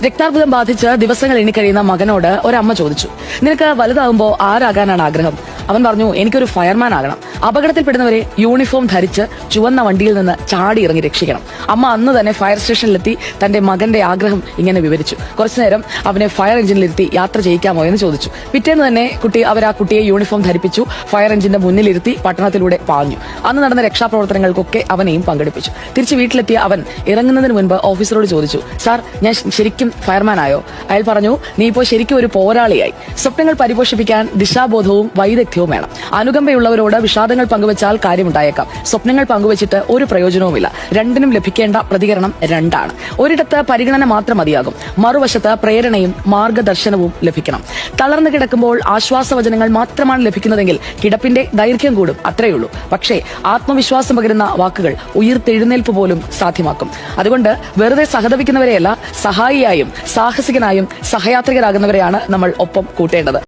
രക്താർബുദം ബാധിച്ച് ദിവസങ്ങൾ എണ്ണിക്കഴിയുന്ന മകനോട് ഒരമ്മ ചോദിച്ചു, നിനക്ക് വലുതാകുമ്പോൾ ആരാകാനാണ് ആഗ്രഹം? അവൻ പറഞ്ഞു, എനിക്കൊരു ഫയർമാൻ ആകണം. അപകടത്തിൽപ്പെടുന്നവരെ യൂണിഫോം ധരിച്ച് ചുവന്ന വണ്ടിയിൽ നിന്ന് ചാടി ഇറങ്ങി രക്ഷിക്കണം. അമ്മ അന്ന് തന്നെ ഫയർ സ്റ്റേഷനിലെത്തി തന്റെ മകന്റെ ആഗ്രഹം ഇങ്ങനെ വിവരിച്ചു. കുറച്ചുനേരം അവനെ ഫയർ എഞ്ചിനിലിരുത്തി യാത്ര ചെയ്യിക്കാമോ എന്ന് ചോദിച്ചു. പിറ്റേന്ന് തന്നെ ആ കുട്ടിയെ യൂണിഫോം ധരിപ്പിച്ചു. ഫയർ എഞ്ചിന്റെ മുന്നിലിരുത്തി പട്ടണത്തിലൂടെ പാഞ്ഞു. അന്ന് നടന്ന രക്ഷാപ്രവർത്തനങ്ങൾക്കൊക്കെ അവനെയും പങ്കെടുപ്പിച്ചു. തിരിച്ച് വീട്ടിലെത്തിയ അവൻ ഇറങ്ങുന്നതിന് മുൻപ് ഓഫീസറോട് ചോദിച്ചു, സാർ, ഞാൻ ശരിക്കും ഫയർമാൻ ആയോ? അയാൾ പറഞ്ഞു, നീ ഇപ്പോൾ ശരിക്കും ഒരു പോരാളിയായി. സ്വപ്നങ്ങൾ പരിപോഷിപ്പിക്കാൻ ദിശാബോധവും വൈദഗ്ധ്യവും വേണം. അനുകമ്പയുള്ളവരോട് വിഷാദങ്ങൾ പങ്കുവച്ചാൽ കാര്യമുണ്ടായേക്കാം. സ്വപ്നങ്ങൾ പങ്കുവച്ചിട്ട് ഒരു പ്രയോജനവുമില്ല. രണ്ടിനും ലഭിക്കേണ്ട പ്രതികരണം രണ്ടാണ്. ഒരിടത്ത് പരിഗണന മാത്രം മതിയാകും, മറുവശത്ത് പ്രേരണയും മാർഗദർശനവും ലഭിക്കണം. തളർന്നു കിടക്കുമ്പോൾ ആശ്വാസവചനങ്ങൾ മാത്രമാണ് ലഭിക്കുന്നതെങ്കിൽ കിടപ്പിന്റെ ദൈർഘ്യം കൂടും, അത്രയുള്ളൂ. പക്ഷേ ആത്മവിശ്വാസം പകരുന്ന വാക്കുകൾ ഉയിർത്തെഴുന്നേൽപ്പ് പോലും സാധ്യമാക്കും. അതുകൊണ്ട് വെറുതെ സഹതപിക്കുന്നവരെയല്ല, സഹായിയായും സാഹസികനായും സഹയാത്രികരാകുന്നവരെയാണ് നമ്മൾ ഒപ്പം കൂട്ടേണ്ടത്.